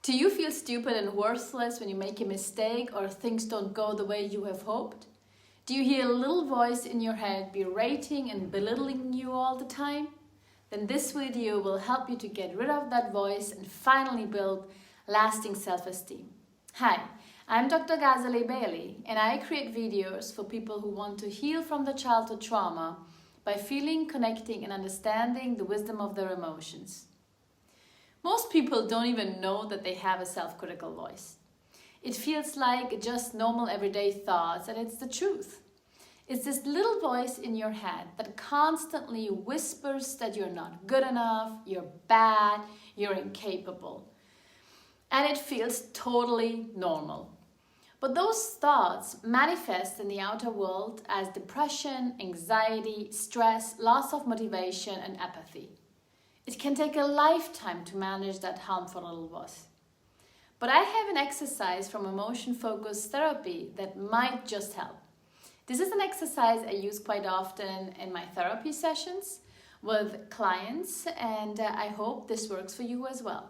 Do you feel stupid and worthless when you make a mistake or things don't go the way you have hoped? Do you hear a little voice in your head berating and belittling you all the time? Then this video will help you to get rid of that voice and finally build lasting self-esteem. Hi, I'm Dr. Ghazaleh and I create videos for people who want to heal from their childhood trauma by feeling, connecting and understanding the wisdom of their emotions. Most people don't even know that they have a self-critical voice. It feels like just normal everyday thoughts, and it's the truth. It's this little voice in your head that constantly whispers that you're not good enough, you're bad, you're incapable. And it feels totally normal. But those thoughts manifest in the outer world as depression, anxiety, stress, loss of motivation, and apathy. It can take a lifetime to manage that harmful little voice. But I have an exercise from emotion-focused therapy that might just help. This is an exercise I use quite often in my therapy sessions with clients, and I hope this works for you as well.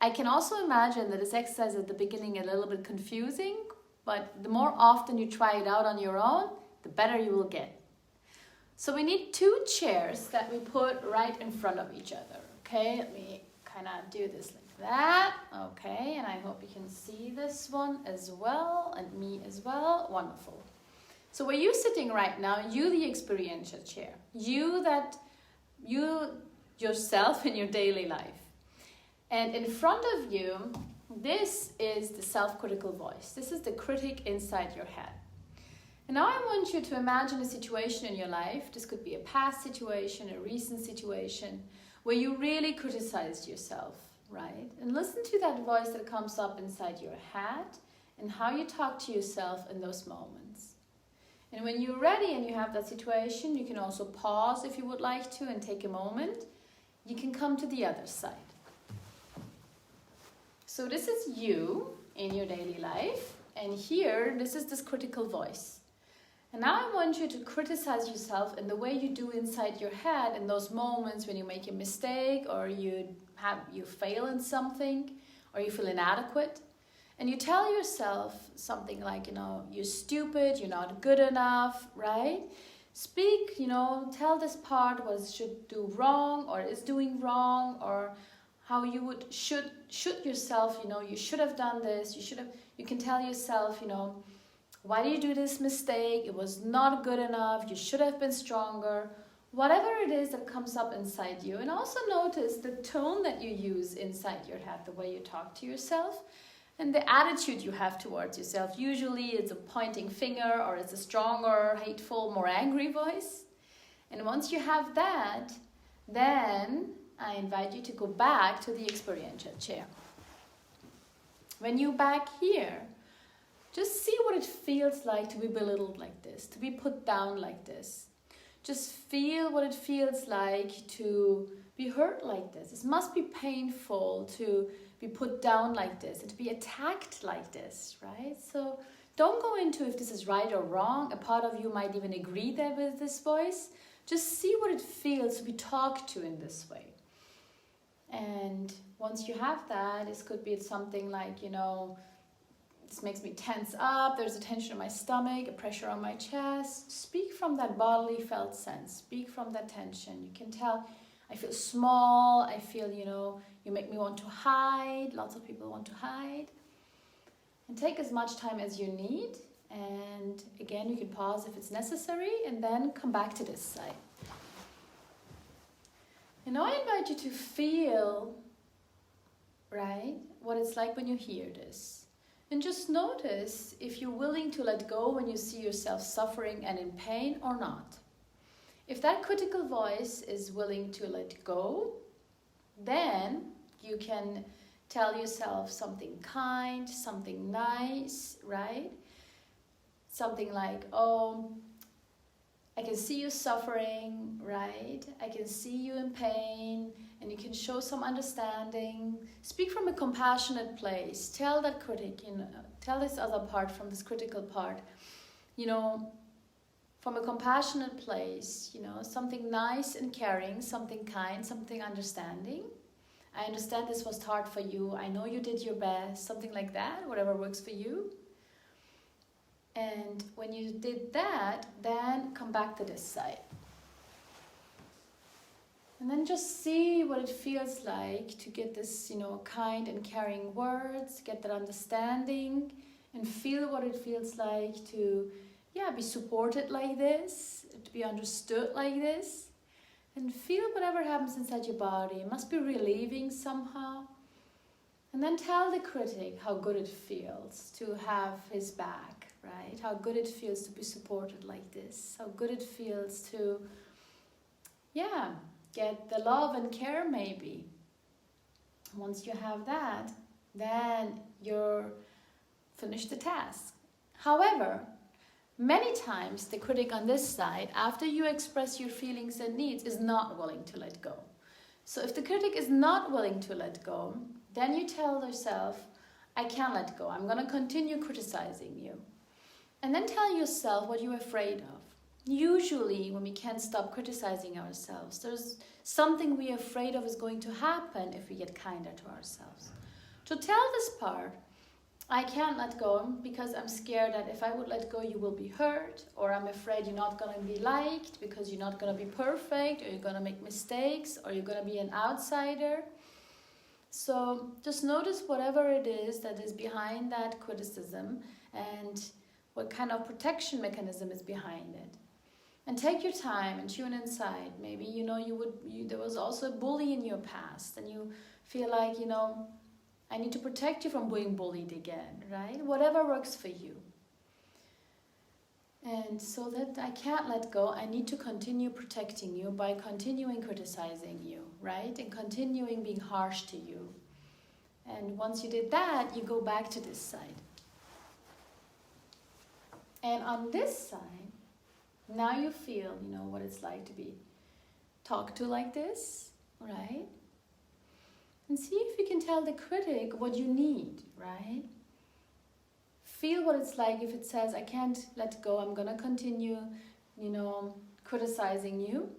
I can also imagine that this exercise at the beginning a little bit confusing, but the more often you try it out on your own, the better you will get. So we need 2 chairs that we put right in front of each other, okay? Let me kind of do this like that, okay? And I hope you can see this one as well, and me as well. Wonderful. So where you're sitting right now, you the experiential chair, you yourself in your daily life. And in front of you, this is the self-critical voice. This is the critic inside your head. And now I want you to imagine a situation in your life. This could be a past situation, a recent situation, where you really criticized yourself, right? And listen to that voice that comes up inside your head and how you talk to yourself in those moments. And when you're ready and you have that situation, you can also pause if you would like to and take a moment. You can come to the other side. So this is you in your daily life, and here, this is this critical voice. And now I want you to criticize yourself in the way you do inside your head in those moments when you make a mistake or you fail in something or you feel inadequate. And you tell yourself something like, you're stupid, you're not good enough, right? Speak, tell this part what it should do wrong or is doing wrong, or how you should yourself, you should have done this, you can tell yourself, why did you do this mistake? It was not good enough. You should have been stronger. Whatever it is that comes up inside you. And also notice the tone that you use inside your head, the way you talk to yourself, and the attitude you have towards yourself. Usually it's a pointing finger, or it's a stronger, hateful, more angry voice. And once you have that, then I invite you to go back to the experiential chair. When you're back here, just see what it feels like to be belittled like this, to be put down like this. Just feel what it feels like to be hurt like this. It must be painful to be put down like this and to be attacked like this, right? So don't go into if this is right or wrong. A part of you might even agree there with this voice. Just see what it feels to be talked to in this way. And once you have that, this could be something like, this makes me tense up, there's a tension in my stomach, a pressure on my chest. Speak from that bodily felt sense. Speak from that tension. You can tell, I feel small, I feel, you make me want to hide. Lots of people want to hide. And take as much time as you need. And again, you can pause if it's necessary and then come back to this side. And now I invite you to feel, right, what it's like when you hear this. And just notice if you're willing to let go when you see yourself suffering and in pain or not. If that critical voice is willing to let go, then you can tell yourself something kind, something nice, right? Something like, oh, I can see you suffering, right? I can see you in pain, and you can show some understanding. Speak from a compassionate place. Tell that critic, tell this other part from this critical part, from a compassionate place, something nice and caring, something kind, something understanding. I understand this was hard for you. I know you did your best. Something like that, whatever works for you. And when you did that, then come back to this side. And then just see what it feels like to get this, kind and caring words, get that understanding, and feel what it feels like to, be supported like this, to be understood like this, and feel whatever happens inside your body. It must be relieving somehow. And then tell the critic how good it feels to have his back, right? How good it feels to be supported like this. How good it feels to, get the love and care maybe. Once you have that, then you're finished the task. However, many times the critic on this side, after you express your feelings and needs, is not willing to let go. So if the critic is not willing to let go, then you tell yourself, I can't let go. I'm going to continue criticizing you. And then tell yourself what you're afraid of. Usually, when we can't stop criticizing ourselves, there's something we're afraid of is going to happen if we get kinder to ourselves. To tell this part, I can't let go because I'm scared that if I would let go, you will be hurt, or I'm afraid you're not going to be liked because you're not going to be perfect, or you're going to make mistakes, or you're going to be an outsider. So just notice whatever it is that is behind that criticism and what kind of protection mechanism is behind it. And take your time and tune inside. Maybe, there was also a bully in your past and you feel like, I need to protect you from being bullied again, right? Whatever works for you. And so that I can't let go, I need to continue protecting you by continuing criticizing you, right? And continuing being harsh to you. And once you did that, you go back to this side. And on this side, now you feel, what it's like to be talked to like this, right? And see if you can tell the critic what you need, right? Feel what it's like if it says, I can't let go, I'm going to continue, criticizing you.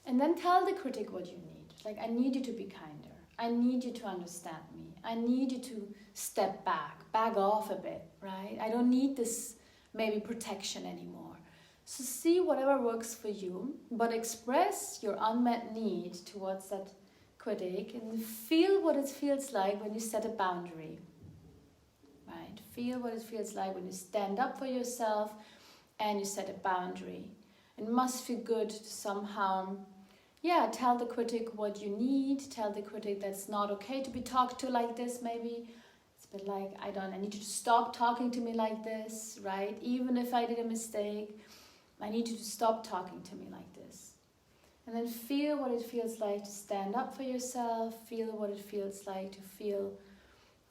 And then tell the critic what you need. Like, I need you to be kinder. I need you to understand me. I need you to step back off a bit, right? I don't need this maybe protection anymore. So see whatever works for you, but express your unmet need towards that critic and feel what it feels like when you set a boundary, right? Feel what it feels like when you stand up for yourself and you set a boundary. It must feel good to somehow, tell the critic what you need, tell the critic that's not okay to be talked to like this maybe. It's a bit like, I need you to stop talking to me like this, right? Even if I did a mistake, I need you to stop talking to me like this. And then feel what it feels like to stand up for yourself, feel what it feels like to feel,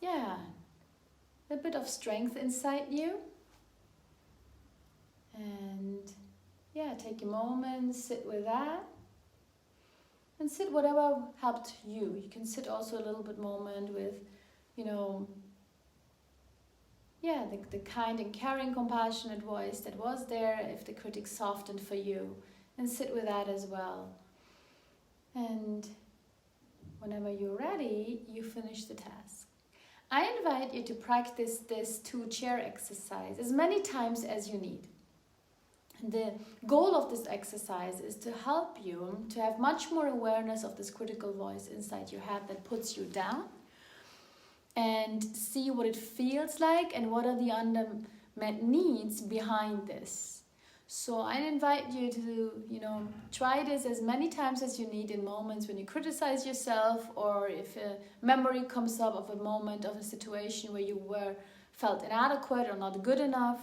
a bit of strength inside you. And take a moment, sit with that. And sit whatever helped you. You can sit also a little bit moment with, the kind and caring, compassionate voice that was there if the critic softened for you. And sit with that as well. And whenever you're ready, you finish the task. I invite you to practice this 2-chair exercise as many times as you need. The goal of this exercise is to help you to have much more awareness of this critical voice inside your head that puts you down, and see what it feels like and what are the unmet needs behind this. So I invite you to, try this as many times as you need in moments when you criticize yourself, or if a memory comes up of a moment of a situation where you felt inadequate or not good enough.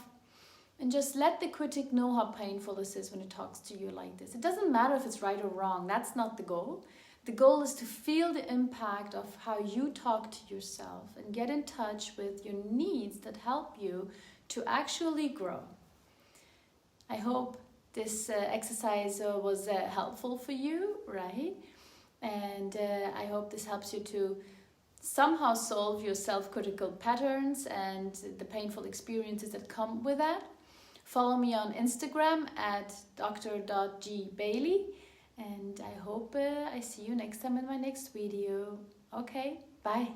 And just let the critic know how painful this is when it talks to you like this. It doesn't matter if it's right or wrong. That's not the goal. The goal is to feel the impact of how you talk to yourself and get in touch with your needs that help you to actually grow. I hope this exercise was helpful for you, right? And I hope this helps you to somehow solve your self-critical patterns and the painful experiences that come with that. Follow me on Instagram at dr.gbailey, and I hope I see you next time in my next video. Okay, bye.